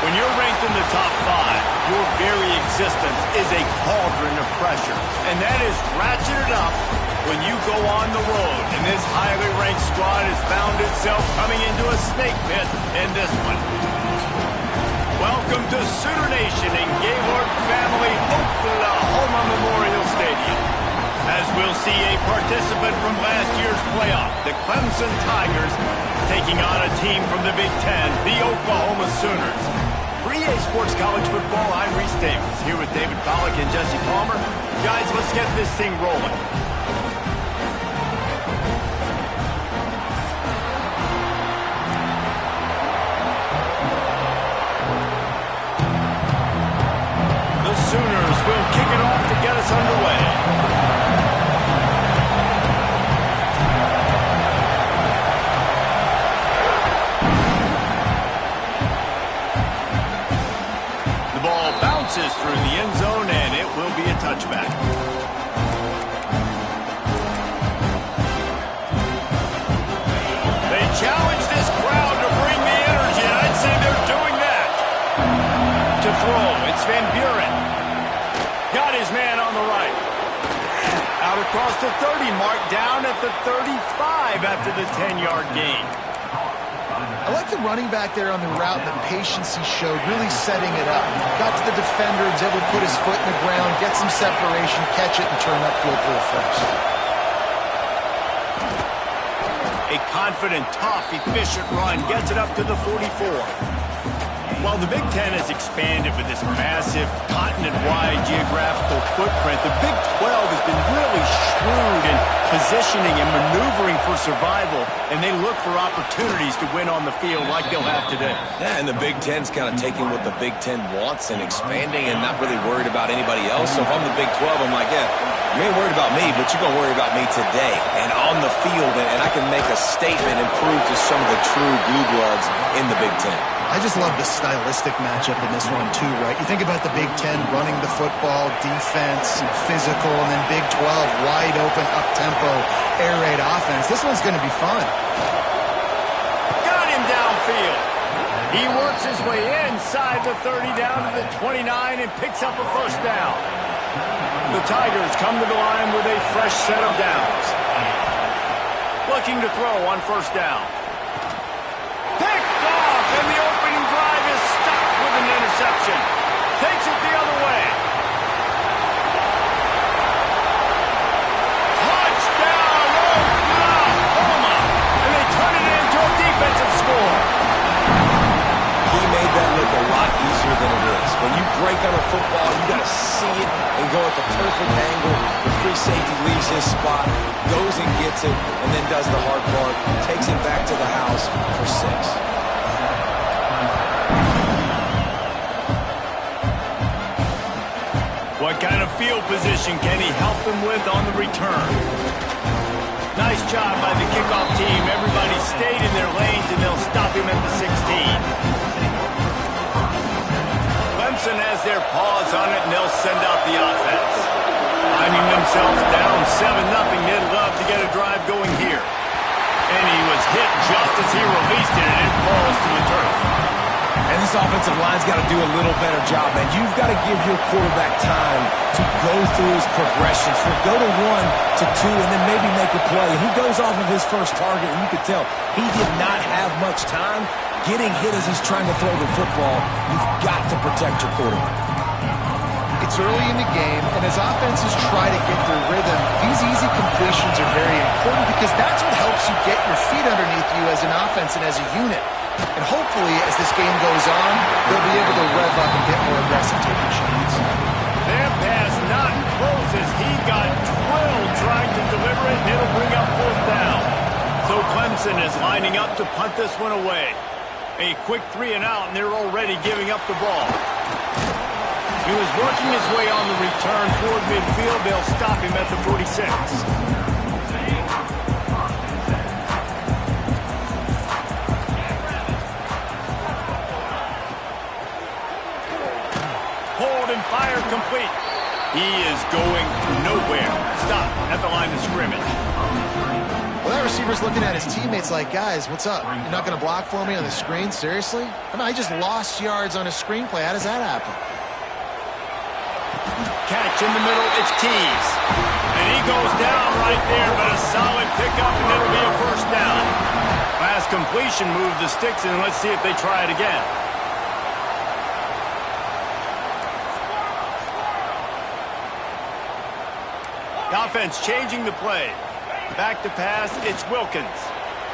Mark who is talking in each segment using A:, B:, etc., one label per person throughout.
A: When you're ranked in the top 5, your very existence is a cauldron of pressure. And that is ratcheted up when you go on the road. And this highly ranked squad has found itself coming into a snake pit in this one. Welcome to Sooner Nation in Gaylord Family Oklahoma Memorial Stadium. As we'll see a participant from last year's playoff, the Clemson Tigers, taking on a team from the Big Ten, the Oklahoma Sooners. For EA Sports College Football, I'm Reese Davis, here with David Pollack and Jesse Palmer. Guys, let's get this thing rolling. The Sooners will kick it off to get us underway. Through the end zone, and it will be a touchback. They challenge this crowd to bring the energy, and I'd say they're doing that. To throw, it's Van Buren. Got his man on the right. Out across the 30 mark, down at the 35 after the 10-yard gain.
B: I like the running back there on the route, the patience he showed, really setting it up. Got to the defender, was able to put his foot in the ground, get some separation, catch it, and turn upfield for a first.
A: A confident, tough, efficient run gets it up to the 44. While the Big Ten has expanded with this massive, continent-wide geographical footprint, the Big 12 has been really shrewd in positioning and maneuvering for survival, and they look for opportunities to win on the field like they'll have today.
C: Yeah, and the Big Ten's kind of taking what the Big Ten wants and expanding and not really worried about anybody else. So if I'm the Big 12, I'm like, yeah, you ain't worried about me, but you're going to worry about me today and on the field, and I can make a statement and prove to some of the true blue bloods in the Big Ten.
B: I just love the stylistic matchup in this one, too, right? You think about the Big Ten running the football, defense, physical, and then Big 12, wide open, up-tempo, air raid offense. This one's going to be fun.
A: Got him downfield. He works his way inside the 30 down to the 29 and picks up a first down. The Tigers come to the line with a fresh set of downs. Looking to throw on first down. Picked off, and the opening drive is stopped with an interception. Takes it the other way. Touchdown, Oklahoma! And they turn it into a defensive score.
C: He made that look a lot easier than it is. When you break on a football, you got to see it and go at the perfect angle. The free safety leaves his spot, goes and gets it, and then does the hard part, takes it back to the house for 6.
A: What kind of field position can he help them with on the return? Nice job by the kickoff team. Everybody stayed in their lanes, and they'll stop him at the 16. Clemson has their paws on it, and they'll send out the offense. Finding themselves down 7-0, they'd love to get a drive going here. And he was hit just as he released it, and it falls to the turf.
C: And this offensive line's got to do a little better job, man. You've got to give your quarterback time to go through his progressions, from go to 1 to 2, and then maybe make a play. And he goes off of his first target, and you could tell he did not have much time getting hit as he's trying to throw the football. You've got to protect your quarterback.
B: It's early in the game, and as offenses try to get their rhythm, these easy completions are very important because that's what helps you get your feet underneath you as an offense and as a unit. And hopefully, as this game goes on, they'll be able to rev up and get more aggressive taking shots.
A: Their pass not close as he got drilled trying to deliver it, and it'll bring up fourth down. So Clemson is lining up to punt this one away. A quick 3 and out, and they're already giving up the ball. He was working his way on the return toward midfield. They'll stop him at the 46. Hold and fire complete. He is going nowhere. Stop at the line of scrimmage.
B: Well, that receiver's looking at his teammates like, guys, what's up? You're not going to block for me on the screen? Seriously? I mean, I just lost yards on a screenplay. How does that happen?
A: Catch in the middle, it's Keys. And he goes down right there, but a solid pickup, and it'll be a first down. Last completion moved the sticks, and let's see if they try it again. The offense changing the play. Back to pass, it's Wilkins.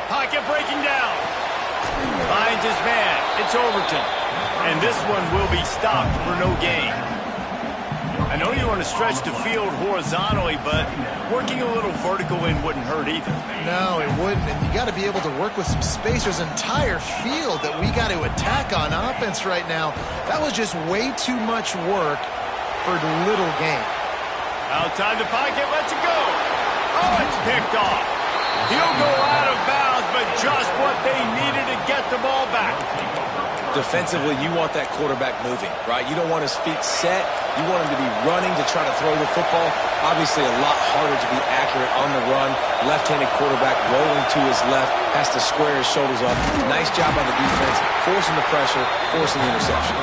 A: Pocket breaking down. Finds his man, it's Overton. And this one will be stopped for no gain. I know you want to stretch the field horizontally, but working a little vertical in wouldn't hurt either.
B: No, it wouldn't, and you got to be able to work with some space. There's an entire field that we got to attack on offense right now. That was just way too much work for little gain.
A: Outside the pocket, lets it go. Oh, it's picked off. He'll go out of bounds, but just what they needed to get the ball back.
C: Defensively, you want that quarterback moving, right? You don't want his feet set. You want him to be running to try to throw the football. Obviously, a lot harder to be accurate on the run. Left-handed quarterback rolling to his left, has to square his shoulders up. Nice job on the defense, forcing the pressure, forcing the interception.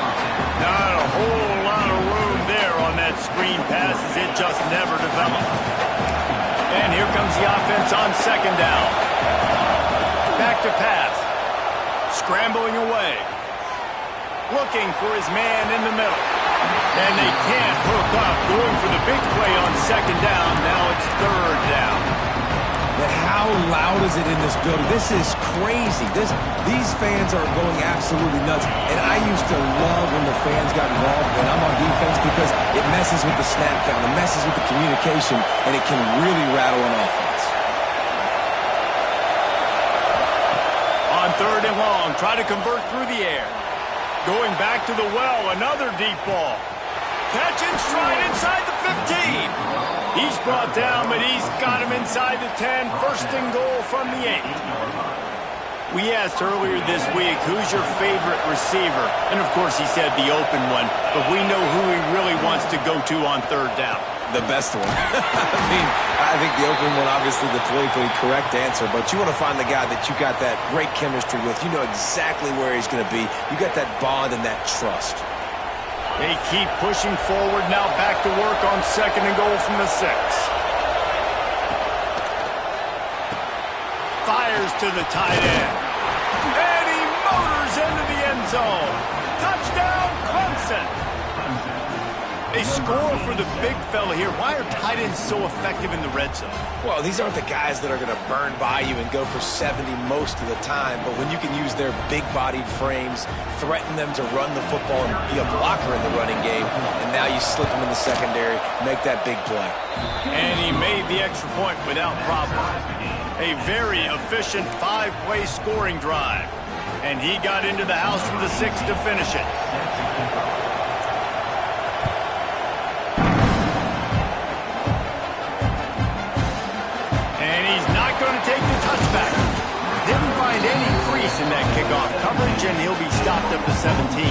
A: Not a whole lot of room there on that screen pass as it just never developed. And here comes the offense on second down. Back to pass. Scrambling away. Looking for his man in the middle. And they can't hook up. Going for the big play on second down. Now it's third down.
C: But how loud is it in this building? This is crazy. These fans are going absolutely nuts. And I used to love when the fans got involved when I'm on defense because it messes with the snap count. It messes with the communication. And it can really rattle an offense.
A: On third and long, try to convert through the air. Going back to the well, another deep ball. Catch and stride inside the 15. He's brought down, but he's got him inside the 10. First and goal from the 8. We asked earlier this week, who's your favorite receiver? And, of course, he said the open one, but we know who he really wants to go to on third down.
C: The best one. I think the open one, obviously the politically correct answer, but you want to find the guy that you got that great chemistry with. You know exactly where he's going to be. You got that bond and that trust.
A: They keep pushing forward now, back to work on second and goal from the 6. Fires to the tight end. And he motors into the end zone. Touchdown, Clemson. They score for the big fella here. Why are tight ends so effective in the red zone?
C: Well, these aren't the guys that are going to burn by you and go for 70 most of the time, but when you can use their big-bodied frames, threaten them to run the football and be a blocker in the running game, and now you slip them in the secondary, make that big play.
A: And he made the extra point without problem. A very efficient 5-play scoring drive. And he got into the house from the 6 to finish it. Going to take the touchback. Didn't find any crease in that kickoff coverage, and he'll be stopped up to 17.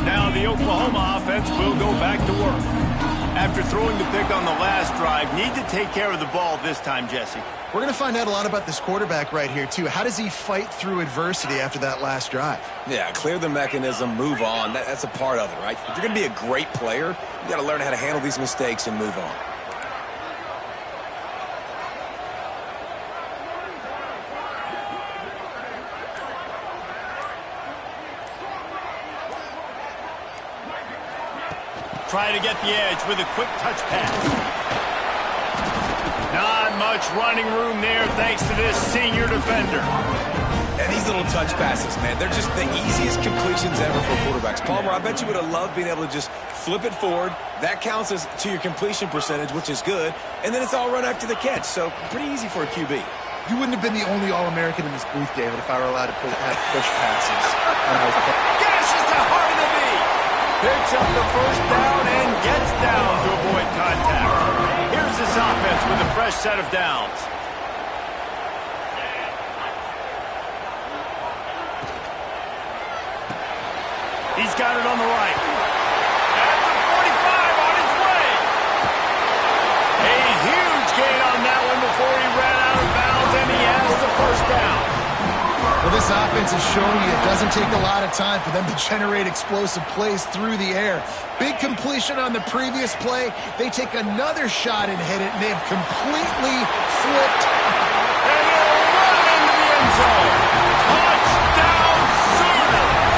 A: Now the Oklahoma offense will go back to work. After throwing the pick on the last drive, need to take care of the ball this time, Jesse.
B: We're going to find out a lot about this quarterback right here, too. How does he fight through adversity after that last drive?
C: Yeah, clear the mechanism, move on. That's a part of it, right? If you're going to be a great player, you got to learn how to handle these mistakes and move on.
A: Try to get the edge with a quick touch pass. Not much running room there thanks to this senior defender.
C: And these little touch passes, man, they're just the easiest completions ever for quarterbacks. Palmer, I bet you would have loved being able to just flip it forward. That counts as to your completion percentage, which is good. And then it's all run after the catch, so pretty easy for a QB.
B: You wouldn't have been the only All-American in this booth, David, if I were allowed to have push passes.
A: Gashes the heart of the knee. Picks up the first down and gets down to avoid contact. Here's this offense with a fresh set of downs. He's got it on the right. At the 45 on his way. A huge gain on that one before he ran out of bounds, and he has the first down.
B: Well, this offense is showing you it doesn't take a lot of time for them to generate explosive plays through the air. Big completion on the previous play. They take another shot and hit it, and they have completely flipped.
A: And he'll run into the end zone. Touchdown, Sooners!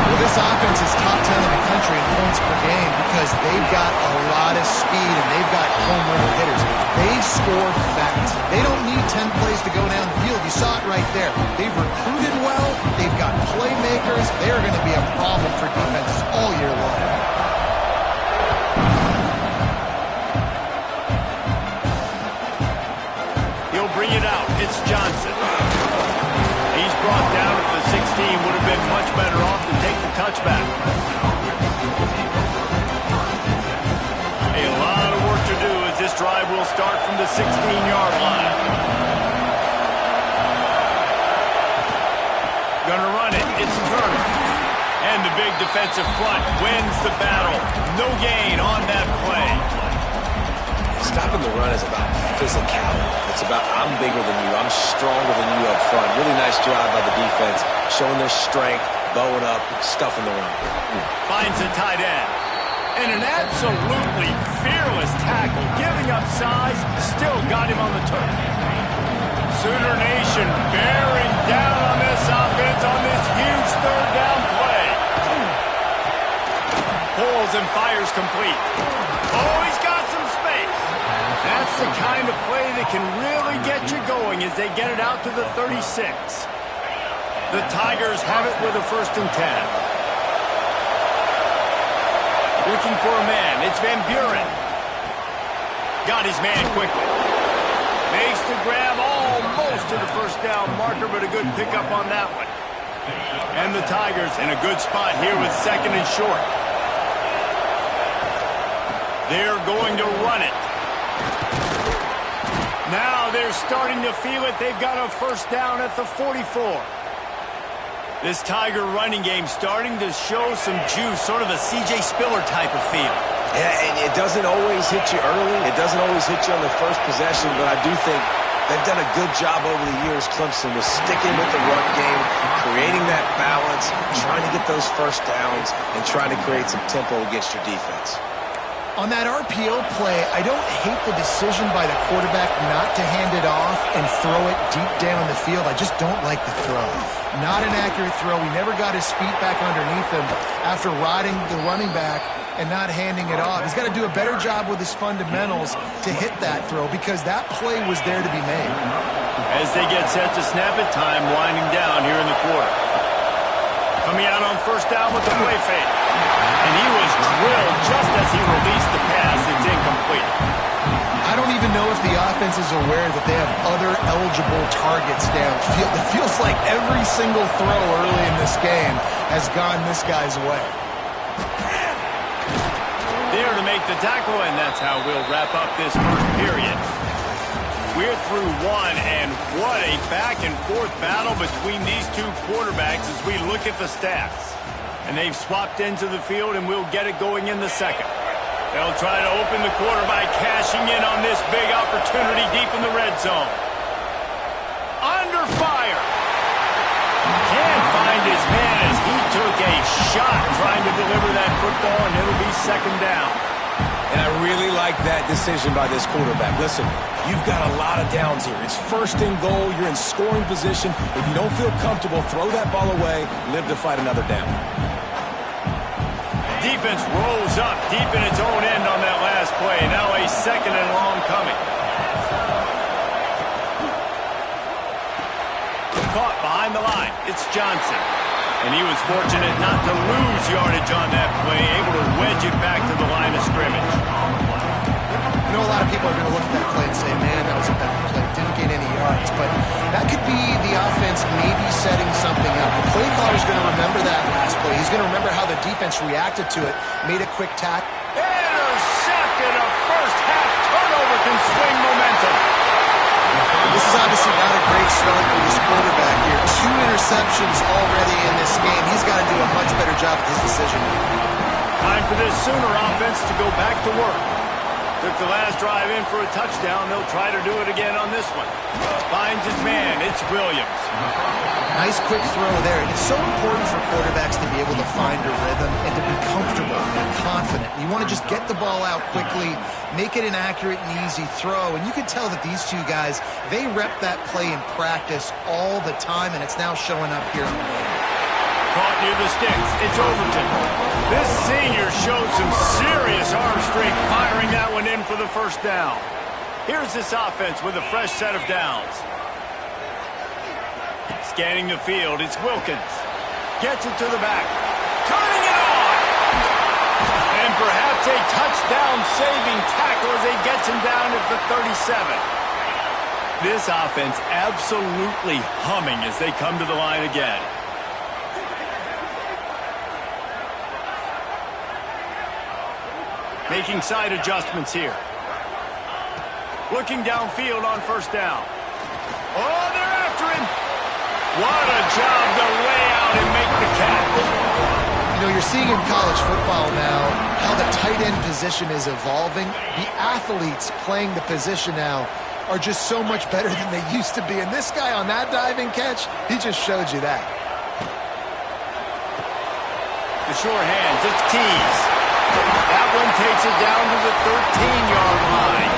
B: Well, this offense is top 10 in the country in points per game because they've got a lot of speed and they've got home run hitters. They score fast. They don't need 10 plays to go down the field. You saw it right there. They've recruited well. They've got playmakers. They're going to be a problem for defenses all year long.
A: He'll bring it out. It's Johnson. He's brought down at the 16. Would have been much better off to take the touchback. A lot of work to do as this drive will start from the 16-yard line. Gonna run it. It's Turner. And the big defensive front wins the battle. No gain on that play.
C: Stopping the run is about physicality. It's about I'm bigger than you. I'm stronger than you up front. Really nice drive by the defense, showing their strength, bowing up, stuffing the run.
A: Finds a tight end. And an absolutely fearless tackle, giving up size, still got him on the turf. Sooner Nation bearing down on this offense on this huge third down play. Pulls and fires complete. Oh, he's got some space. That's the kind of play that can really get you going as they get it out to the 36. The Tigers have it with a 1st and 10. Looking for a man. It's Van Buren. Got his man quickly. Makes the grab almost to the first down marker, but a good pickup on that one. And the Tigers in a good spot here with 2nd and short. They're going to run it. Now they're starting to feel it. They've got a 1st down at the 44. This Tiger running game starting to show some juice, sort of a C.J. Spiller type of feel.
C: Yeah, and it doesn't always hit you early. It doesn't always hit you on the first possession, but I do think they've done a good job over the years, Clemson, with sticking with the run game, creating that balance, trying to get those first downs, and trying to create some tempo against your defense.
B: On that RPO play, I don't hate the decision by the quarterback not to hand it off and throw it deep down the field. I just don't like the throw. Not an accurate throw. He never got his feet back underneath him after riding the running back and not handing it off. He's got to do a better job with his fundamentals to hit that throw because that play was there to be made.
A: As they get set to snap it, time winding down here in the quarter. Coming out on 1st down with the play fake. And he was drilled just as he released the pass. It's incomplete.
B: I don't even know if the offense is aware that they have other eligible targets downfield. It feels like every single throw early in this game has gone this guy's way.
A: There to make the tackle, and that's how we'll wrap up this first period. We're through one, and what a back-and-forth battle between these two quarterbacks as we look at the stats. And they've swapped into the field, and we'll get it going in the 2nd. They'll try to open the quarter by cashing in on this big opportunity deep in the red zone. Under fire. Can't find his man as he took a shot trying to deliver that football, and it'll be 2nd down.
C: And I really like that decision by this quarterback. Listen, you've got a lot of downs here. It's 1st and goal. You're in scoring position. If you don't feel comfortable, throw that ball away. Live to fight another down.
A: Defense rolls up deep in its own end on that last play. Now a 2nd and long coming. Caught behind the line. It's Johnson. And he was fortunate not to lose yardage on that play, able to wedge it back to the line of scrimmage.
B: You know, a lot of people are going to look at that play and say, man, that was a bad play. Didn't gain any yards. But that could be the offense offense maybe setting something up. The play caller is going to remember that last play. He's going to remember how the defense reacted to it, made a quick tackle.
A: Intercepted. A first-half turnover can swing momentum.
B: This is obviously not a great start for this quarterback here. 2 interceptions already in this game. He's got to do a much better job with his decision.
A: Time for this Sooner offense to go back to work. Took the last drive in for a touchdown. They'll try to do it again on this one. Finds his man. It's Williams.
B: Nice quick throw there. It's so important for quarterbacks to be able to find a rhythm and to be comfortable and confident. You want to just get the ball out quickly, make it an accurate and easy throw. And you can tell that these two guys, they rep that play in practice all the time, and it's now showing up here on the game.
A: Caught near the sticks. It's Overton. This senior showed some serious arm strength firing that one in for the first down. Here's this offense with a fresh set of downs. Scanning the field, it's Wilkins. Gets it to the back. Turning it on! And perhaps a touchdown-saving tackle as he gets him down at the 37. This offense absolutely humming as they come to the line again. Making side adjustments here. Looking downfield on first down. Oh, they're after him. What a job to lay out and make the catch.
B: You know, you're seeing in college football now how the tight end position is evolving. The athletes playing the position now are just so much better than they used to be. And this guy on that diving catch, he just showed you that.
A: The sure hands, it's Keys. That one takes it down to the 13-yard line.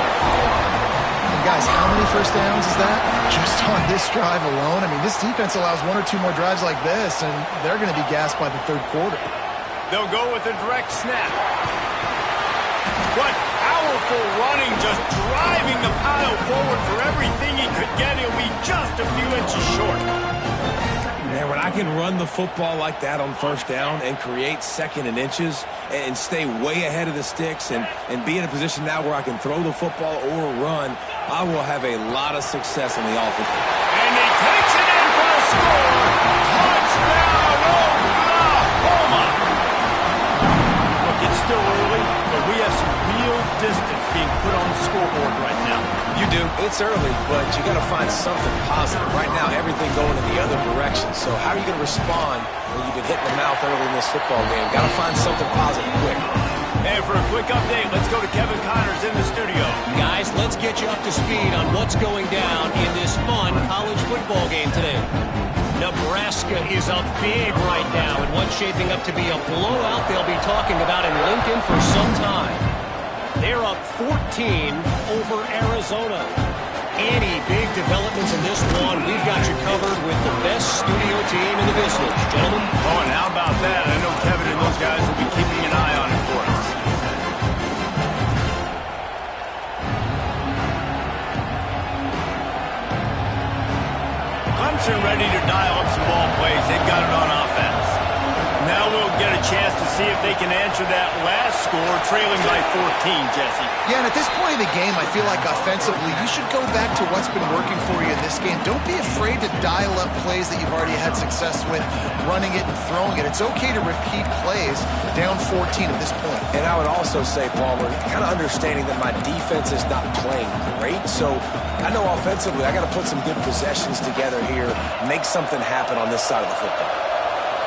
B: And guys, how many first downs is that? Just on this drive alone? I mean, this defense allows 1 or 2 more drives like this, and they're going to be gassed by the third quarter.
A: They'll go with a direct snap. What powerful running, just driving the pile forward for everything he could get. He'll be just a few inches short.
C: Man, when I can run the football like that on first down and create second and inches and stay way ahead of the sticks and be in a position now where I can throw the football or run, I will have a lot of success on the offense.
A: And he takes it in for a score. Touchdown, Oklahoma. Look, it's still early, but we have some real distance being put on the scoreboard right now.
C: You do. It's early, but you got to find something positive. Right now, everything going in the other direction. So how are you going to respond when you've been hitting the mouth early in this football game? Got to find something positive quick.
A: And for a quick update, let's go to Kevin Connors in the studio.
D: Guys, let's get you up to speed on what's going down in this fun college football game today. Nebraska is up big right now, and what's shaping up to be a blowout they'll be talking about in Lincoln for some time. They're up 14 over Arizona. Any big developments in this one, we've got you covered with the best studio team in the business, gentlemen.
A: Oh, and how about that? I know Kevin and those guys will be keeping an eye on it for us. Clemson ready to dial up some ball plays. They've got it on offense. Now we'll get a chance to see if they can answer that last score, trailing by 14, Jesse.
B: Yeah, and at this point in the game, I feel like offensively, you should go back to what's been working for you in this game. Don't be afraid to dial up plays that you've already had success with, running it and throwing it. It's okay to repeat plays down 14 at this point.
C: And I would also say, Palmer, kind of understanding that my defense is not playing great. So I know offensively, I got to put some good possessions together here, make something happen on this side of the football.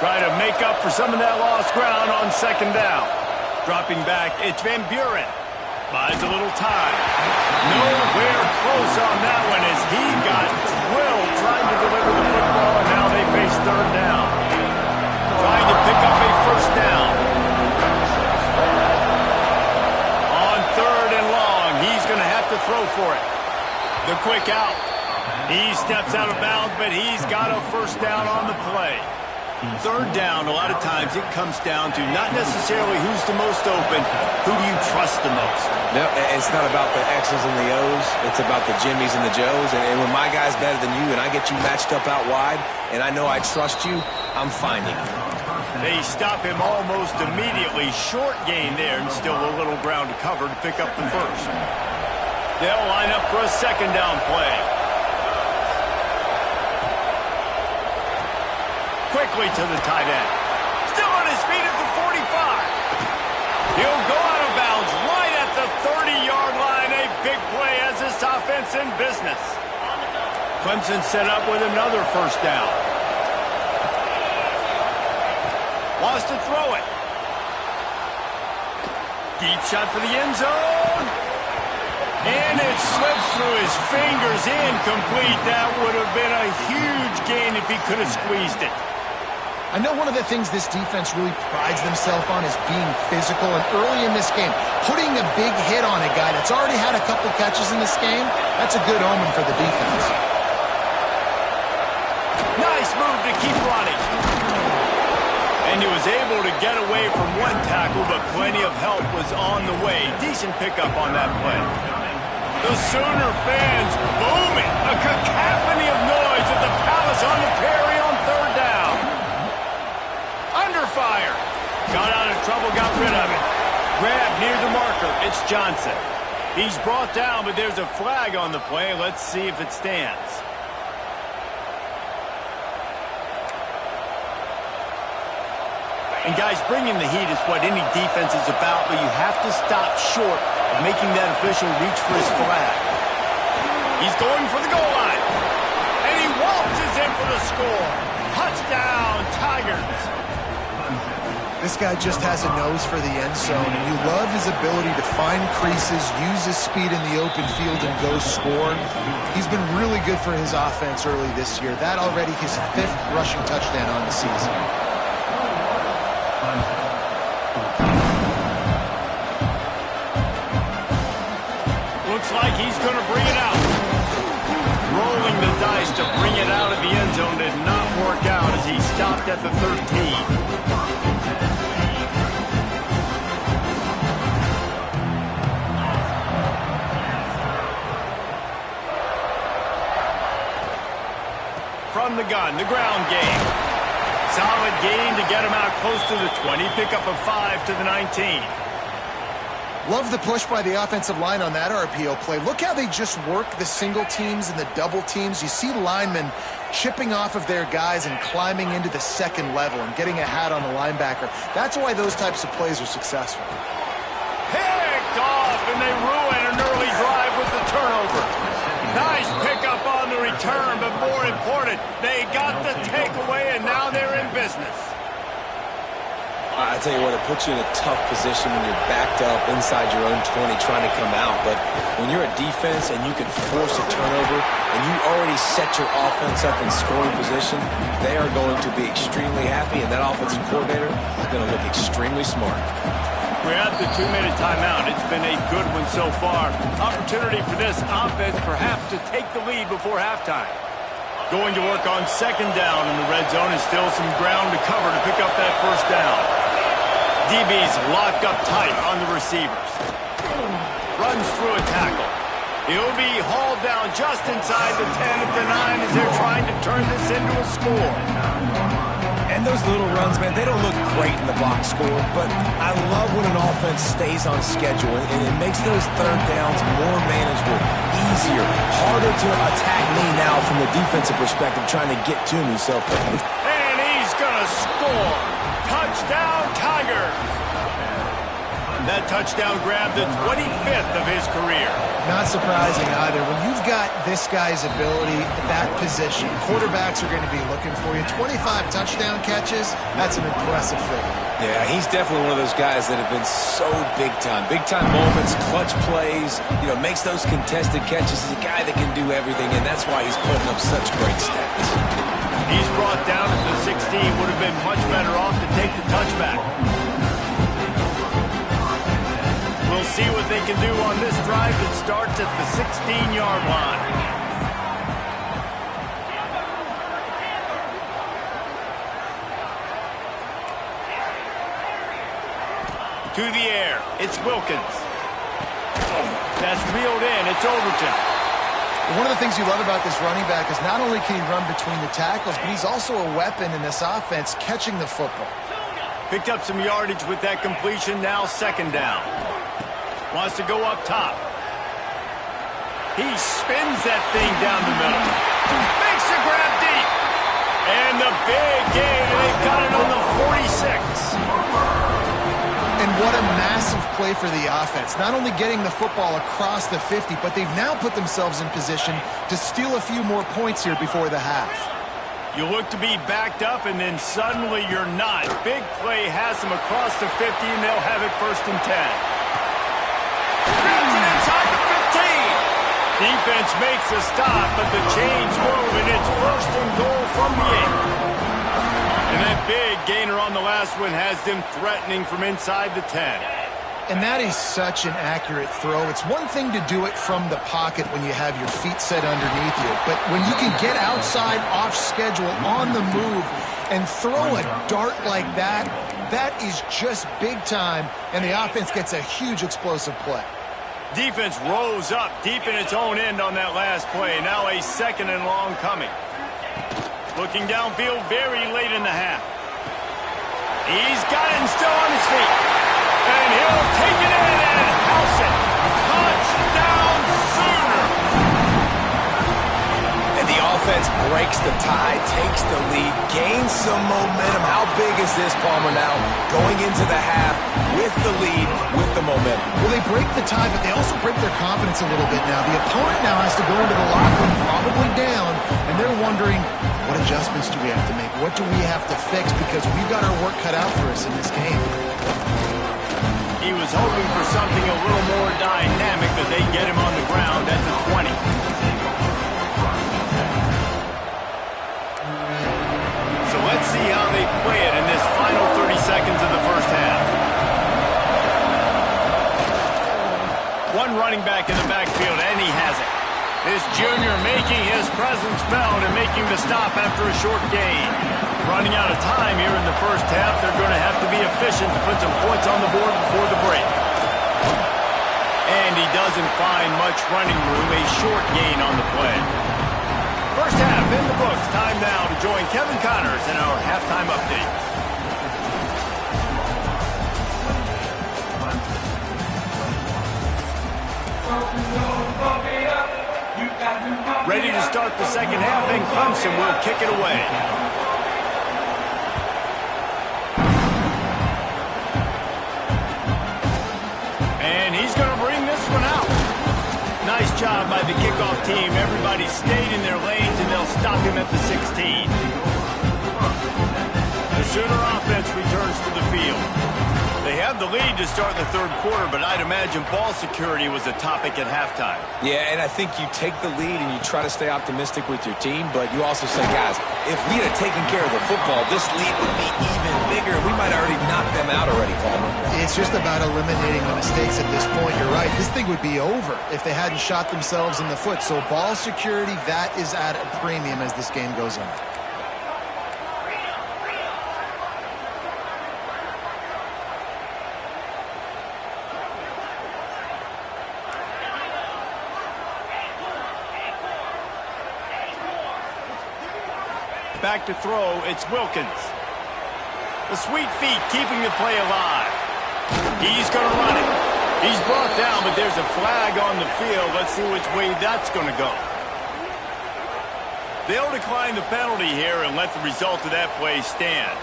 A: Try to make up for some of that lost ground on second down. Dropping back, it's Van Buren. Buys a little time. Nowhere close on that one as he got drilled trying to deliver the football, and now they face third down. Trying to pick up a first down. On third and long, he's going to have to throw for it. The quick out. He steps out of bounds, but he's got a first down on the play. Third down, a lot of times it comes down to not necessarily who's the most open, who do you trust the most?
C: No, it's not about the X's and the O's. It's about the Jimmies and the Joes. And when my guy's better than you and I get you matched up out wide and I know I trust you, I'm finding you.
A: They stop him almost immediately. Short gain there and still a little ground to cover to pick up the first. They'll line up for a second down play. quickly to the tight end. Still on his feet at the 45. He'll go out of bounds right at the 30-yard line. A big play as this offense in business. Clemson set up with another first down. Wants to throw it. Deep shot for the end zone. And it slips through his fingers. Incomplete. That would have been a huge gain if he could have squeezed it.
B: I know one of the things this defense really prides themselves on is being physical, and early in this game, putting a big hit on a guy that's already had a couple catches in this game, that's a good omen for the defense.
A: Nice move to keep running. And he was able to get away from one tackle, but plenty of help was on the way. Decent pickup on that play. The Sooner fans booming. A cacophony of noise at the Palace on the Prairie on third down. Under fire. Got out of trouble, got rid of it. Grab near the marker. It's Johnson. He's brought down, but there's a flag on the play. Let's see if it stands. And guys, bringing the heat is what any defense is about, but you have to stop short of making that official reach for his flag. He's going for the goal line. And he waltzes in for the score. Touchdown, Tigers.
B: This guy just has a nose for the end zone, and you love his ability to find creases, use his speed in the open field, and go score. He's been really good for his offense early this year. That already his 5th rushing touchdown on the season.
A: Looks like he's going to bring it out. Rolling the dice to bring it out of the end zone did not work out as he stopped at the 13. From the gun, the ground game. Solid gain to get him out close to the 20. Pickup of 5 to the 19.
B: Love the push by the offensive line on that RPO play. Look how they just work the single teams and the double teams. You see linemen chipping off of their guys and climbing into the second level and getting a hat on the linebacker. That's why those types of plays are successful.
A: Picked off, and they ruin an early drive with the turnover. Nice pickup on the return, but more important, they got the takeaway, and now they're in business.
C: I tell you what, it puts you in a tough position when you're backed up inside your own 20 trying to come out. But when you're a defense and you can force a turnover and you already set your offense up in scoring position, they are going to be extremely happy, and that offensive coordinator is going to look extremely smart.
A: We're at the 2-minute timeout. It's been a good one so far. Opportunity for this offense perhaps to take the lead before halftime. Going to work on second down in the red zone, and still some ground to cover to pick up that first down. DB's locked up tight on the receivers. Runs through a tackle. He'll be hauled down just inside the 10 at the 9 as they're trying to turn this into a score.
C: And those little runs, man, they don't look great in the box score, but I love when an offense stays on schedule, and it makes those third downs more manageable, easier, harder to attack me now from the defensive perspective trying to get to me. So,
A: and he's going to score. Touchdown, Tigers. That touchdown grabbed the 25th of his career.
B: Not surprising either. When you've got this guy's ability at that position, quarterbacks are going to be looking for you. 25 touchdown catches, that's an impressive figure.
C: yeah, he's definitely one of those guys that have been so big time. Big time moments, clutch plays, makes those contested catches. He's a guy that can do everything, and that's why he's putting up such great stats.
A: He's brought down at the 16. Would have been much better off to take the touchback. We'll see what they can do on this drive that starts at the 16-yard line. To the air. It's Wilkins. That's reeled in. It's Overton.
B: One of the things you love about this running back is not only can he run between the tackles, but he's also a weapon in this offense catching the football.
A: Picked up some yardage with that completion. Now second down. Wants to go up top. He spins that thing down the middle. Makes the grab deep. And the big gain
B: What a massive play for the offense. Not only getting the football across the 50, but they've now put themselves in position to steal a few more points here before the half.
A: You look to be backed up, and then suddenly you're not. Big play has them across the 50, and they'll have it 1st and 10. Grabs it inside the 15. Defense makes a stop, but the chains move, and it's 1st and goal from the 8. And that big gainer on the last one has them threatening from inside the 10.
B: And that is such an accurate throw. It's one thing to do it from the pocket when you have your feet set underneath you, but when you can get outside, off schedule, on the move, and throw a dart like that, that is just big time, and the offense gets a huge explosive play.
A: Defense rose up deep in its own end on that last play. Now a 2nd and long coming. Looking downfield very late in the half. He's got it and still on his feet. And he'll take it in and house it. Touchdown Sooner.
C: And the offense breaks the tie, takes the lead, gains some momentum. How big is this, Palmer, now? Going into the half with the lead, with the momentum.
B: Well, they break the tie, but they also break their confidence a little bit now. The opponent now has to go into the locker room probably down, and they're wondering, what adjustments do we have to make? What do we have to fix? Because we've got our work cut out for us in this game.
A: He was hoping for something a little more dynamic, that they get him on the ground at the 20. So let's see how they play it in this final 30 seconds of the first half. One running back in the backfield, and he has it. This junior making his presence felt and making the stop after a short gain. Running out of time here in the first half. They're going to have to be efficient to put some points on the board before the break. And he doesn't find much running room. A short gain on the play. First half in the books. Time now to join Kevin Connors in our halftime update. Ready to start the second half, and Clemson will kick it away. And he's going to bring this one out. Nice job by the kickoff team. Everybody stayed in their lanes, and they'll stop him at the 16. The Sooner offense returns to the field. They have the lead to start the third quarter, but I'd imagine ball security was a topic at halftime.
C: Yeah, and I think you take the lead and you try to stay optimistic with your team, but you also say, guys, if we had taken care of the football, this lead would be even bigger. We might already knock them out already, Palmer.
B: It's just about eliminating the mistakes at this point. You're right. This thing would be over if they hadn't shot themselves in the foot. So ball security, that is at a premium as this game goes on.
A: Back to throw, it's Wilkins. The sweet feet keeping the play alive. He's going to run it. He's brought down, but there's a flag on the field. Let's see which way that's going to go. They'll decline the penalty here and let the result of that play stand.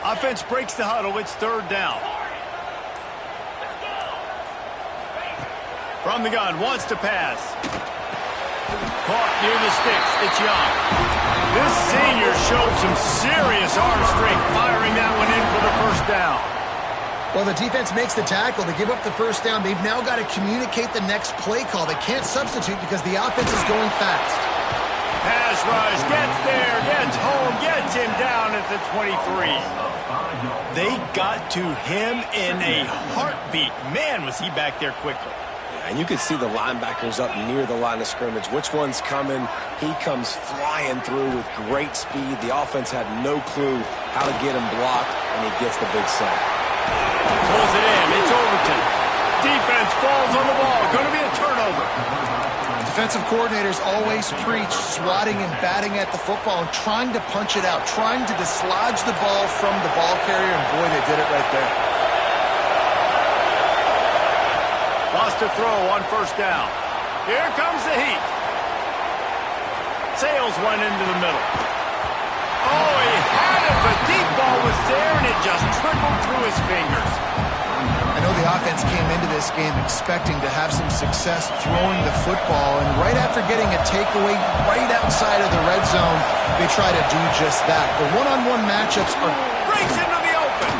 A: Offense breaks the huddle. It's third down. From the gun, wants to pass. Caught near the sticks. It's Young. This senior showed some serious arm strength firing that one in for the first down.
B: Well, the defense makes the tackle. They give up the first down. They've now got to communicate the next play call. They can't substitute because the offense is going fast.
A: Pass rush, gets there, gets home, gets him down at the 23. They got to him in a heartbeat. Man, was he back there quickly.
C: Yeah, and you could see the linebackers up near the line of scrimmage. Which one's coming? He comes flying through with great speed. The offense had no clue how to get him blocked, and he gets the big sack.
A: Pulls it in. It's Overton. Defense falls on the ball. Going to be a turnover.
B: Defensive coordinators always preach swatting and batting at the football and trying to punch it out, trying to dislodge the ball from the ball carrier, and boy, they did it right there.
A: Lost to throw on first down. Here comes the heat. Sails one into the middle. Oh, he had it, but deep ball was there, and it just trickled through his fingers.
B: I know the offense came into this game expecting to have some success throwing the football, and right after getting a takeaway right outside of the red zone, they try to do just that. The one-on-one matchups are...
A: Breaks into the open.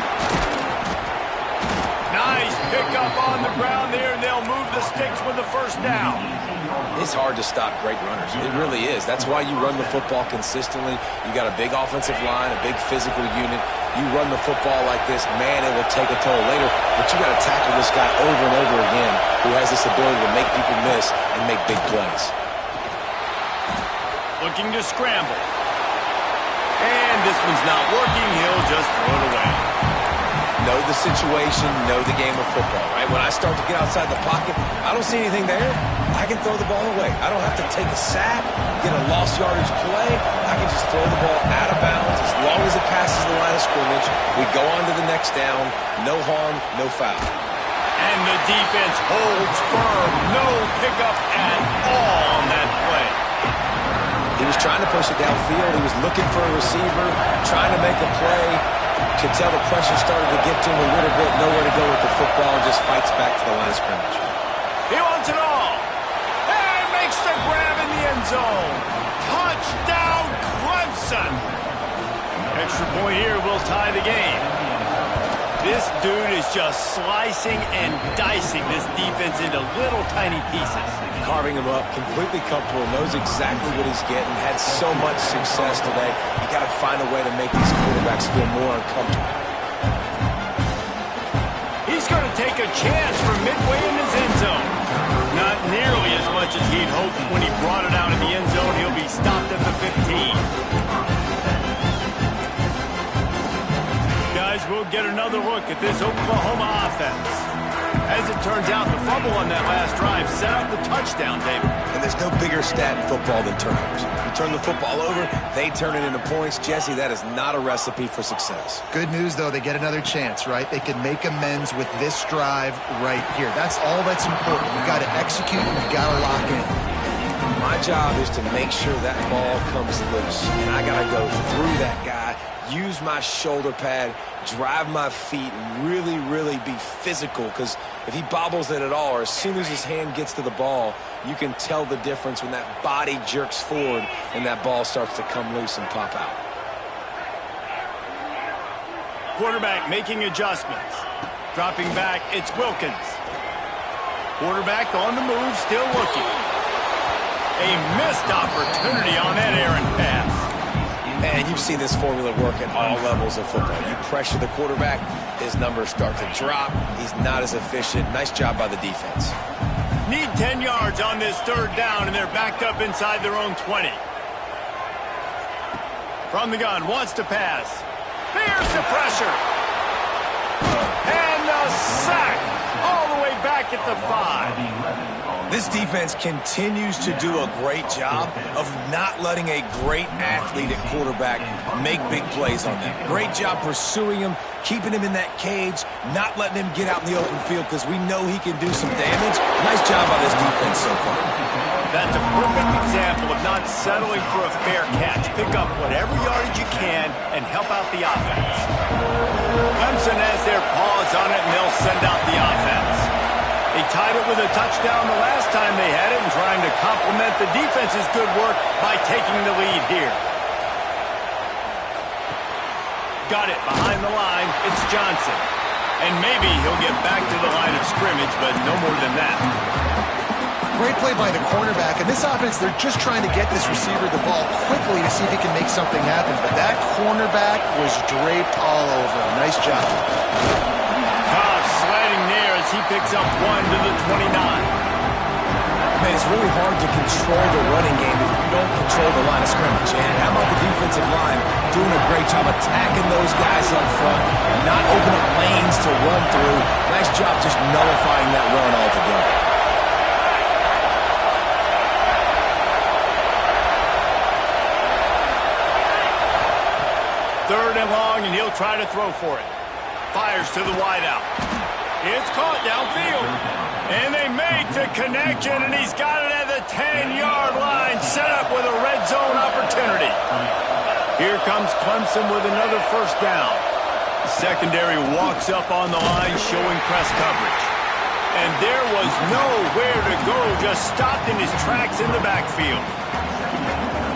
A: Nice pickup on the ground there, and they'll move the sticks with the first down.
C: It's hard to stop great runners. It really is. That's why you run the football consistently. You got a big offensive line, a big physical unit. You run the football like this, man, it will take a toll later. But you got to tackle this guy over and over again who has this ability to make people miss and make big plays.
A: Looking to scramble. And this one's not working. He'll just throw it away.
C: Know the situation, know the game of football, right? When I start to get outside the pocket, I don't see anything there. I can throw the ball away. I don't have to take a sack, get a lost yardage play. I can just throw the ball out of bounds. As long as it passes the line of scrimmage, we go on to the next down. No harm, no foul.
A: And the defense holds firm. No pickup at all on that play.
C: He was trying to push it downfield. He was looking for a receiver, trying to make a play. Could tell the pressure started to get to him a little bit. Nowhere to go with the football, and just fights back to the line of scrimmage.
A: He wants it all. And makes the grab in the end zone. Touchdown, Clemson. Extra point here will tie the game. This dude is just slicing and dicing this defense into little tiny pieces.
C: Carving him up, completely comfortable, knows exactly what he's getting, had so much success today. You got to find a way to make these quarterbacks feel more uncomfortable.
A: He's going to take a chance from midway in his end zone. Not nearly as much as he'd hoped when he brought it out in the end zone. He'll be stopped at the 15. Guys, we'll get another look at this Oklahoma offense. As it turns out, the fumble on that last drive set up the touchdown, David.
C: And there's no bigger stat in football than turnovers. You turn the football over, they turn it into points. Jesse, that is not a recipe for success.
B: Good news, though, they get another chance, right? They can make amends with this drive right here. That's all that's important. You've got to execute, and you've got to lock in.
C: My job is to make sure that ball comes loose, and I got to go through that guy, use my shoulder pad, drive my feet, and really, really be physical, because if he bobbles it at all, or as soon as his hand gets to the ball, you can tell the difference when that body jerks forward and that ball starts to come loose and pop out.
A: Quarterback making adjustments. Dropping back, it's Wilkins. Quarterback on the move, still looking. A missed opportunity on that errant pass.
C: And you've seen this formula work at all levels of football. You pressure the quarterback, his numbers start to drop. He's not as efficient. Nice job by the defense.
A: Need 10 yards on this third down, and they're backed up inside their own 20. From the gun, wants to pass. There's the pressure. And the sack all the way back at the 5.
C: This defense continues to do a great job of not letting a great athlete at quarterback make big plays on them. Great job pursuing him, keeping him in that cage, not letting him get out in the open field because we know he can do some damage. Nice job by this defense so far.
A: That's a perfect example of not settling for a fair catch. Pick up whatever yardage you can and help out the offense. Clemson has their paws on it, and they'll send out the offense. They tied it with a touchdown the last time they had it, and trying to complement the defense's good work by taking the lead here. Got it behind the line. It's Johnson. And maybe he'll get back to the line of scrimmage, but no more than that.
B: Great play by the cornerback. And this offense, they're just trying to get this receiver the ball quickly to see if he can make something happen. But that cornerback was draped all over him. Nice job.
A: He picks up 1 to the 29.
C: Man, it's really hard to control the running game if you don't control the line of scrimmage. And how about the defensive line doing a great job attacking those guys up front, not opening up lanes to run through. Nice job just nullifying that run altogether.
A: Third and long, and he'll try to throw for it. Fires to the wideout. It's caught downfield. And they make the connection, and he's got it at the 10-yard line, set up with a red zone opportunity. Here comes Clemson with another first down. The secondary walks up on the line, showing press coverage. And there was nowhere to go, just stopped in his tracks in the backfield.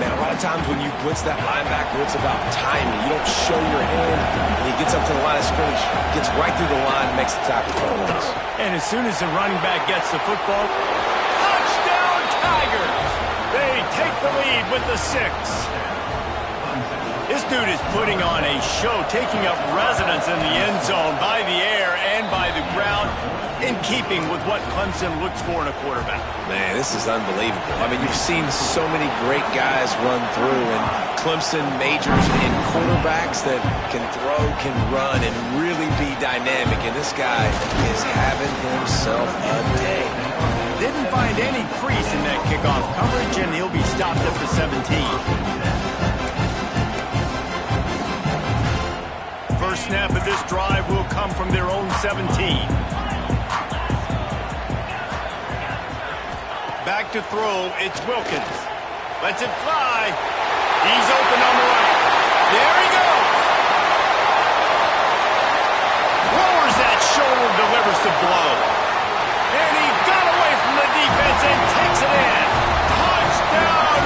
C: Man, a lot of times when you blitz that linebacker, it's about timing. You don't show your hand, and he gets up to the line of scrimmage, gets right through the line, and makes the tackle for the wins.
A: And as soon as the running back gets the football, touchdown Tigers! They take the lead with the 6. This dude is putting on a show, taking up residence in the end zone by the air and by the ground, in keeping with what Clemson looks for in a quarterback.
C: Man, this is unbelievable. I mean, you've seen so many great guys run through, and Clemson majors in quarterbacks that can throw, can run, and really be dynamic, and this guy is having himself a day.
A: Didn't find any crease in that kickoff coverage, and he'll be stopped at the 17. First snap of this drive will come from their own 17. Back to throw, it's Wilkins. Lets it fly. He's open on the right. There he goes. Lowers that shoulder, delivers the blow. And he got away from the defense and takes it in. Touchdown,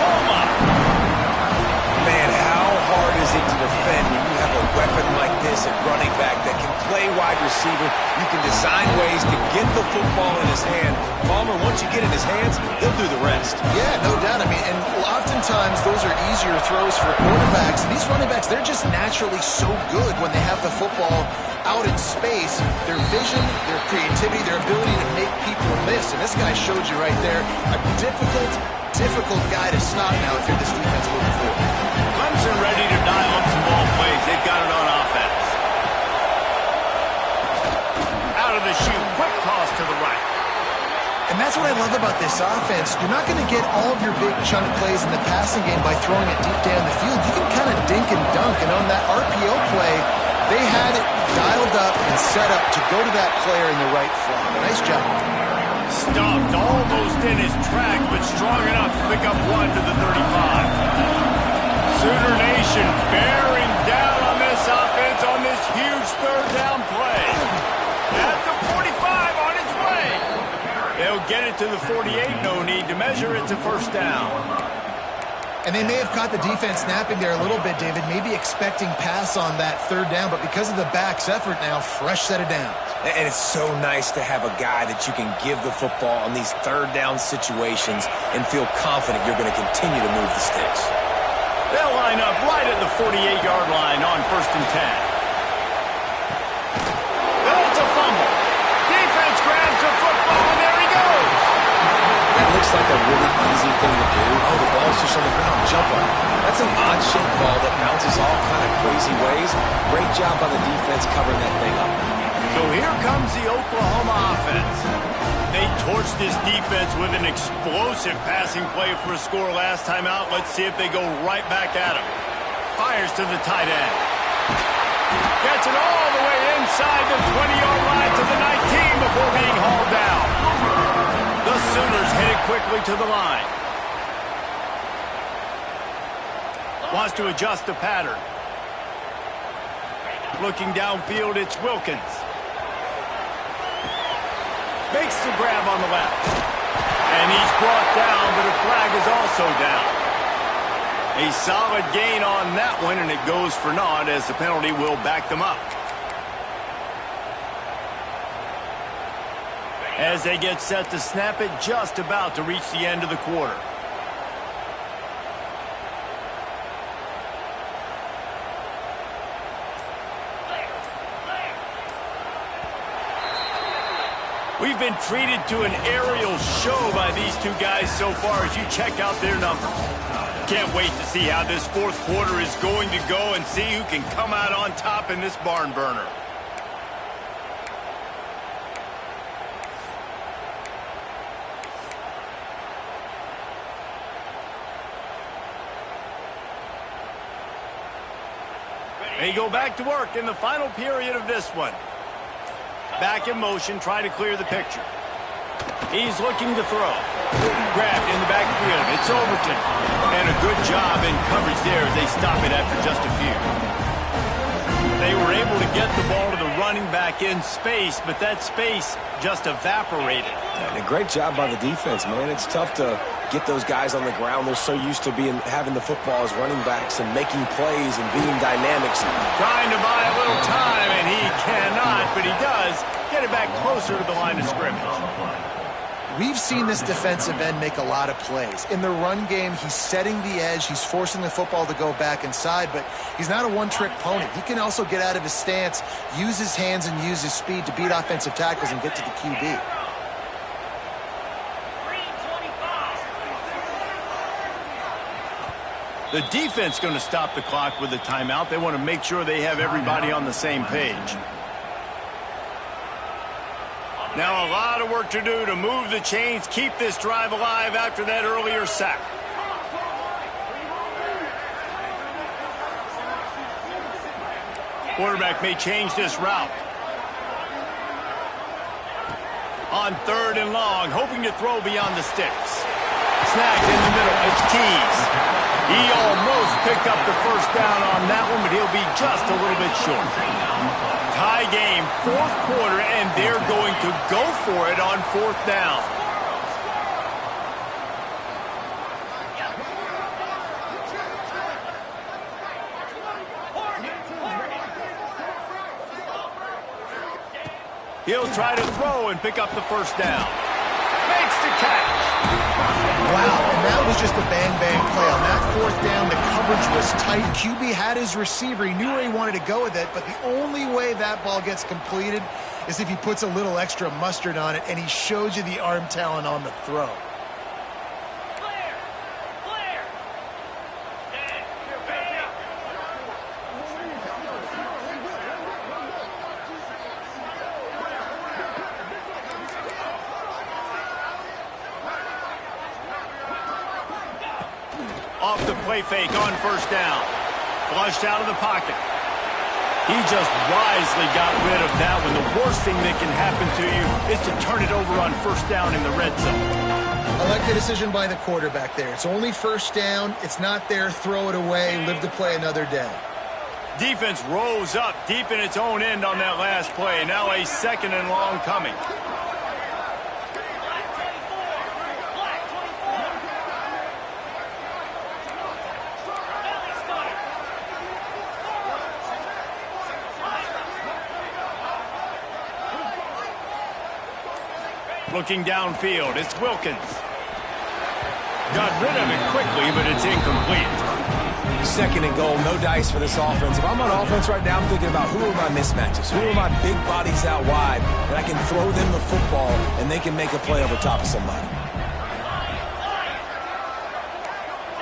A: Oklahoma.
C: Man, how hard is it to defend when you have a weapon like this at running back that can play wide receiver? You can design ways to get the football in his hand. Palmer, once you get in his hands, he'll do the rest.
B: Yeah, no doubt. I mean, and oftentimes those are easier throws for quarterbacks. And these running backs, they're just naturally so good when they have the football out in space. Their vision, their creativity, their ability to make people miss. And this guy showed you right there, a difficult guy to stop now if you're this defense moving forward.
A: Clemson ready to dial up some ball plays. They've got it on offense. Out of the chute, quick toss to the right.
B: And that's what I love about this offense. You're not going to get all of your big chunk plays in the passing game by throwing it deep down the field. You can kind of dink and dunk. And on that RPO play, they had it dialed up and set up to go to that player in the right slot. Nice job.
A: Stuffed almost in his track, but strong enough to pick up one to the 35. Sooner Nation bearing down on this offense on this huge third down play. At the 45 on its way. They'll get it to the 48. No need to measure. It's a first down.
B: And they may have caught the defense snapping there a little bit, David, maybe expecting pass on that third down, but because of the back's effort now, fresh set of downs.
C: And it's so nice to have a guy that you can give the football on these third down situations and feel confident you're going to continue to move the sticks.
A: They'll line up right at the 48-yard line on 1st and 10. That's a fumble. Defense grabs the football, and there he goes.
C: That looks like a really easy thing to do. Oh, the ball's just on the ground. Jump on it. That's an odd-shaped ball that bounces all kind of crazy ways. Great job by the defense covering that thing up.
A: So here comes the Oklahoma offense. They torched this defense with an explosive passing play for a score last time out. Let's see if they go right back at him. Fires to the tight end. Gets it all the way inside the 20-yard line to the 19 before being hauled down. The Sooners headed quickly to the line. Wants to adjust the pattern. Looking downfield, it's Wilkins. Makes the grab on the left. And he's brought down, but a flag is also down. A solid gain on that one, and it goes for naught as the penalty will back them up. As they get set to snap it, just about to reach the end of the quarter. We've been treated to an aerial show by these two guys so far as you check out their numbers. Can't wait to see how this fourth quarter is going to go and see who can come out on top in this barn burner. They go back to work in the final period of this one. Back in motion, try to clear the picture. He's looking to throw. Grabbed in the backfield. It's Overton. And a good job in coverage there as they stop it after just a few. They were able to get the ball to the running back in space, but that space just evaporated.
C: And a great job by the defense, man. It's tough to get those guys on the ground. They're so used to having the football as running backs and making plays and being dynamics.
A: Trying to buy a little time, and he cannot, but he does get it back closer to the line of scrimmage.
B: We've seen this defensive end make a lot of plays. In the run game, he's setting the edge. He's forcing the football to go back inside, but he's not a one-trick pony. He can also get out of his stance, use his hands, and use his speed to beat offensive tackles and get to the QB.
A: The defense going to stop the clock with a timeout. They want to make sure they have everybody on the same page. Now a lot of work to do to move the chains, keep this drive alive after that earlier sack. Quarterback may change this route. On 3rd and long, hoping to throw beyond the sticks. Snagged in the middle, it's Keys. He almost picked up the first down on that one, but he'll be just a little bit short. Tie game, 4th quarter, and they're going to go for it on 4th down. He'll try to throw and pick up the first down. Makes the catch.
B: Wow, and that was just a bang-bang play. On that 4th down, the coverage was tight. QB had his receiver. He knew where he wanted to go with it, but the only way that ball gets completed is if he puts a little extra mustard on it, and he shows you the arm talent on the throw.
A: Off the play fake on 1st down. Flushed out of the pocket. He just wisely got rid of that one. The worst thing that can happen to you is to turn it over on 1st down in the red zone.
B: I like the decision by the quarterback there. It's only 1st down. It's not there. Throw it away. Live to play another day.
A: Defense rose up deep in its own end on that last play. Now a 2nd and long coming. Looking downfield, it's Wilkins. Got rid of it quickly, but it's incomplete.
C: 2nd and goal, no dice for this offense. If I'm on offense right now, I'm thinking about who are my mismatches? Who are my big bodies out wide that I can throw them the football and they can make a play over top of somebody?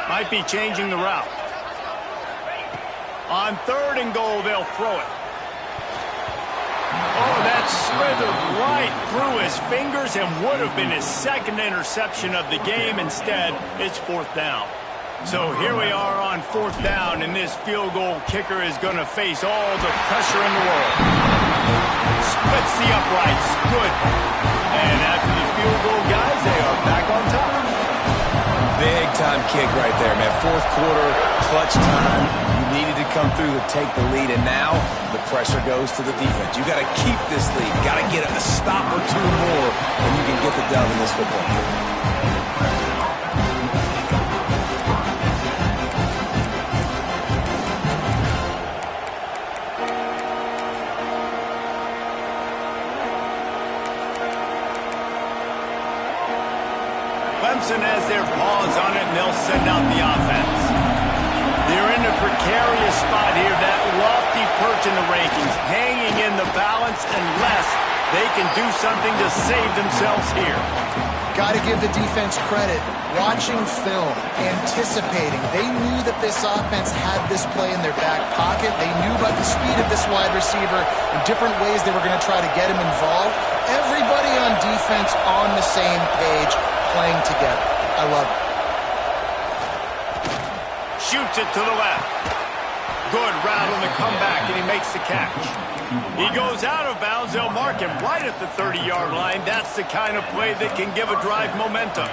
A: Might be changing the route. On 3rd and goal, they'll throw it. Oh, that slithered right through his fingers and would have been his 2nd interception of the game. Instead, it's 4th down. So here we are on 4th down, and this field goal kicker is going to face all the pressure in the world. Splits the uprights. Good. And after the field goal, guys, they are back on top.
C: Big-time kick right there, man. 4th quarter, clutch time. You needed to come through to take the lead, and now the pressure goes to the defense. You got to keep this lead. You got to get a stop or 2 more, and you can get the dub in this football game.
A: Clemson has their paws on it, and they'll send out the offense. They're in a precarious spot here, that lofty perch in the rankings, hanging in the balance unless they can do something to save themselves here.
B: Got to give the defense credit. Watching film, anticipating. They knew that this offense had this play in their back pocket. They knew about the speed of this wide receiver and different ways they were going to try to get him involved. Everybody on defense on the same page, playing together. I love it.
A: Shoots it to the left. Good route on the comeback, and he makes the catch. He goes out of bounds. They'll mark him right at the 30-yard line. That's the kind of play that can give a drive momentum.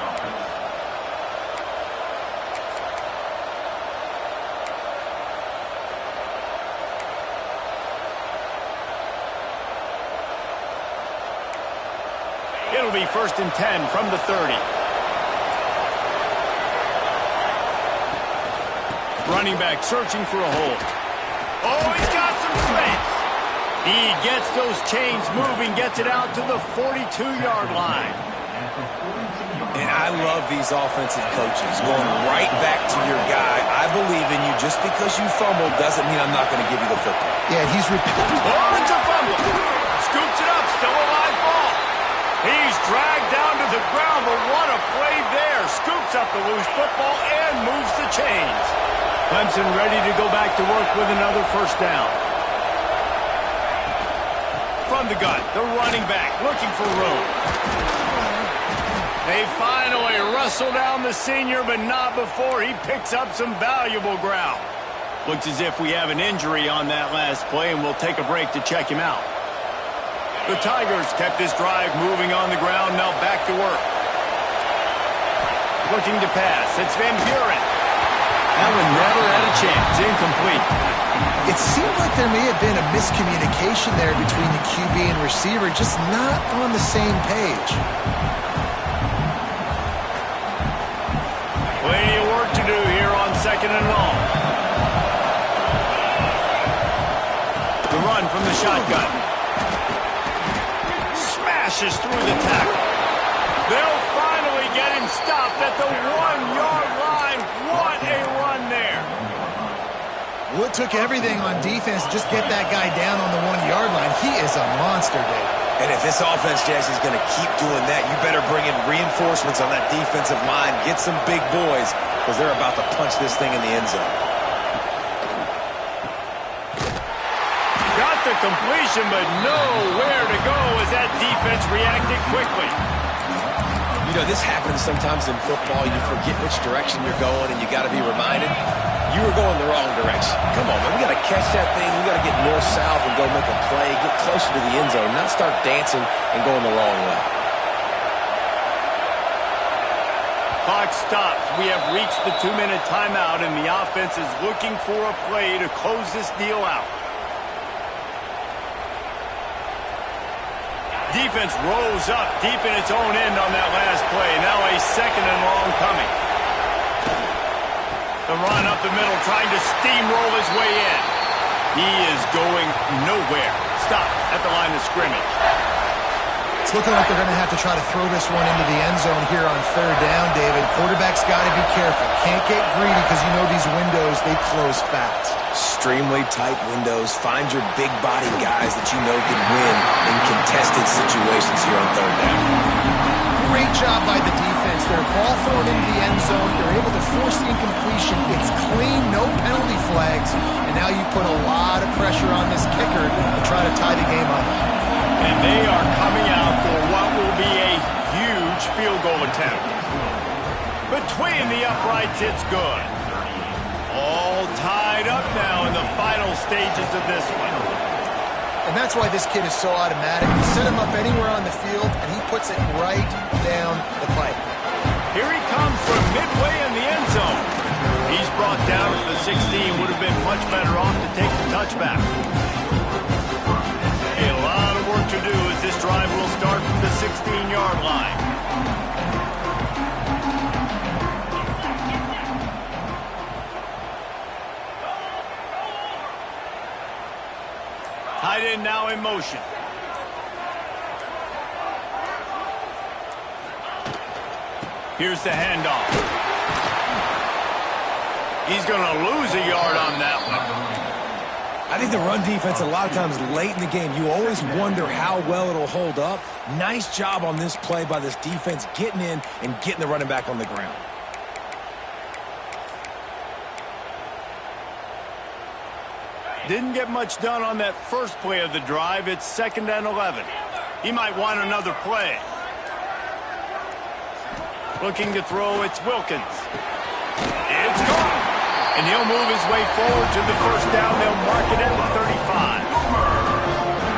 A: It'll be 1st and 10 from the 30. Running back searching for a hole. Oh, he's got some space. He gets those chains moving, gets it out to the 42-yard line.
C: And I love these offensive coaches going right back to your guy. I believe in you. Just because you fumbled doesn't mean I'm not going to give you the football.
B: Yeah, he's repeating.
A: Oh, it's a fumble. Scoops it up, still a live ball. He's dragged down to the ground, but what a play there. Scoops up the loose football and moves the chains. Clemson ready to go back to work with another 1st down. From the gun, the running back looking for room. They finally wrestle down the senior, but not before he picks up some valuable ground. Looks as if we have an injury on that last play, and we'll take a break to check him out. The Tigers kept this drive moving on the ground, now back to work. Looking to pass, it's Van Buren. That one never had a chance, incomplete.
B: It seemed like there may have been a miscommunication there between the QB and receiver, just not on the same page.
A: Plenty of work to do here on 2nd and long. The run from the shotgun. Smashes through the tackle. They'll finally get him stopped at the 1-yard line. What a run there.
B: Well, it took everything on defense to just get that guy down on the 1-yard line. He is a monster, Dave.
C: And if this offense, Jesse, is going to keep doing that, you better bring in reinforcements on that defensive line. Get some big boys, because they're about to punch this thing in the end zone.
A: Got the completion, but nowhere to go as that defense reacted quickly.
C: You know, this happens sometimes in football. You forget which direction you're going, and you got to be reminded, you were going the wrong direction. Come on, man. We got to catch that thing. We got to get north-south and go make a play, get closer to the end zone, not start dancing and going the wrong way.
A: Clock stops. We have reached the 2-minute timeout, and the offense is looking for a play to close this deal out. Defense rose up deep in its own end on that last play. Now a 2nd and long coming. The run up the middle, trying to steamroll his way in. He is going nowhere. Stop at the line of scrimmage.
B: It's looking like they're going to have to try to throw this one into the end zone here on 3rd down, David. Quarterback's got to be careful. Can't get greedy because you know these windows, they close fast.
C: Extremely tight windows. Find your big body guys that you know can win in contested situations here on 3rd down.
B: Great job by the defense. Their ball thrown into the end zone. They're able to force the incompletion. It's clean, no penalty flags. And now you put a lot of pressure on this kicker to try to tie the game up.
A: And they are coming out for what will be a huge field goal attempt. Between the uprights, it's good. All tied up now in the final stages of this one.
B: And that's why this kid is so automatic. You set him up anywhere on the field, and he puts it right down the pipe.
A: Here he comes from midway in the end zone. He's brought down to the 16. Would have been much better off to take the touchback. A lot of work to do as this drive will start from the 16-yard line. Tight end now in motion. Here's the handoff. He's going to lose a yard on that one.
C: I think the run defense, a lot of times late in the game, you always wonder how well it'll hold up. Nice job on this play by this defense, getting in and getting the running back on the ground.
A: Didn't get much done on that first play of the drive. It's 2nd and 11. He might want another play. Looking to throw, it's Wilkins. It's gone. And he'll move his way forward to the first down. They'll mark it at the 35.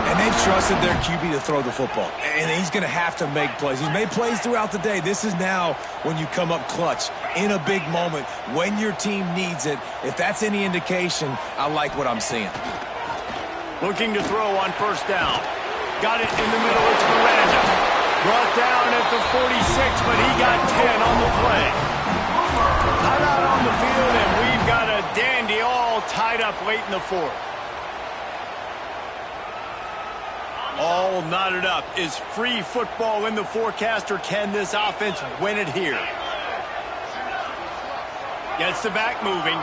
C: And they've trusted their QB to throw the football. And he's going to have to make plays. He's made plays throughout the day. This is now when you come up clutch in a big moment when your team needs it. If that's any indication, I like what I'm seeing.
A: Looking to throw on first down. Got it in the middle. It's Miranda. Brought down at the 46, but he got 10 on the play. Timeout on the field, and we've got a dandy all tied up late in the fourth. All knotted up. Is free football in the forecast, or can this offense win it here? Gets the back moving.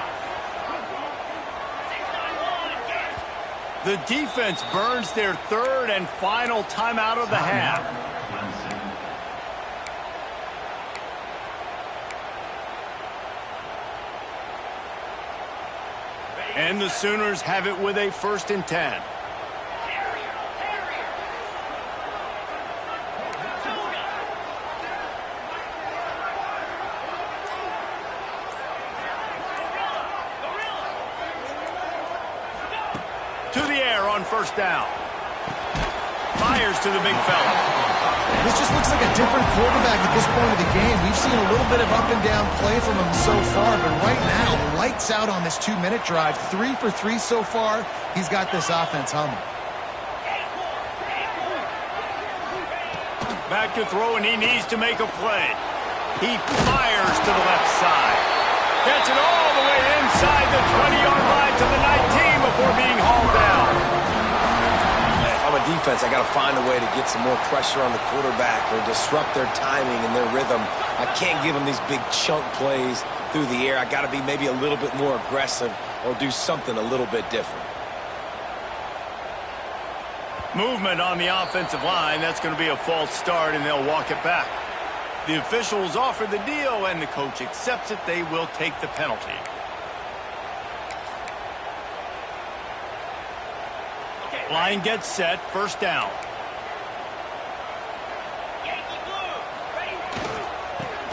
A: The defense burns their third and final timeout of the half. And the Sooners have it with a 1st and 10. To the air on first down. Fires to the big fella.
B: This just looks like a different quarterback at this point of the game. We've seen a little bit of up and down play from him so far, but right now, lights out on this 2-minute drive. 3 for 3 so far. He's got this offense humming.
A: Back to throw, and he needs to make a play. He fires to the left side. Gets it all the way inside the 20-yard line to the 19 before being hauled down.
C: If I'm a defense, I got to find a way to get some more pressure on the quarterback or disrupt their timing and their rhythm. I can't give them these big chunk plays through the air. I got to be maybe a little bit more aggressive or do something a little bit different.
A: Movement on the offensive line. That's going to be a false start, and they'll walk it back. The officials offer the deal, and the coach accepts it. They will take the penalty. Line gets set. First down.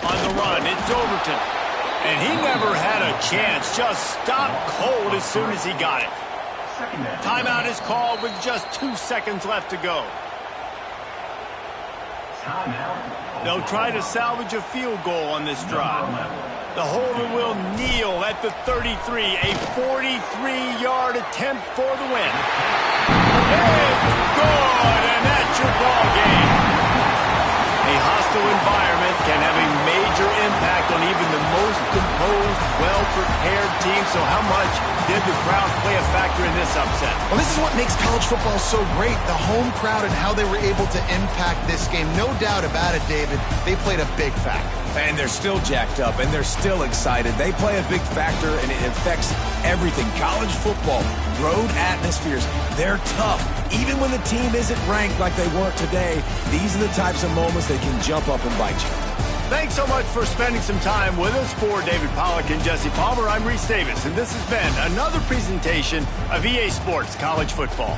A: On the run, it's Overton. And he never had a chance. Just stopped cold as soon as he got it. Timeout is called with just 2 seconds left to go. They'll try to salvage a field goal on this drive. The holder will kneel at the 33. A 43-yard attempt for the win. It's good, and that's your ball game. A hostile environment can have a major impact on even the most composed, well-prepared team. So how much did the crowd play a factor in this upset?
B: Well, this is what makes college football so great, the home crowd and how they were able to impact this game. No doubt about it, David. They played a big factor.
C: And they're still jacked up, and they're still excited. They play a big factor, and it affects everything. College football, road atmospheres, they're tough. Even when the team isn't ranked like they weren't today, these are the types of moments that can jump up and bite you.
A: Thanks so much for spending some time with us. For David Pollack and Jesse Palmer, I'm Reese Davis, and this has been another presentation of EA Sports College Football.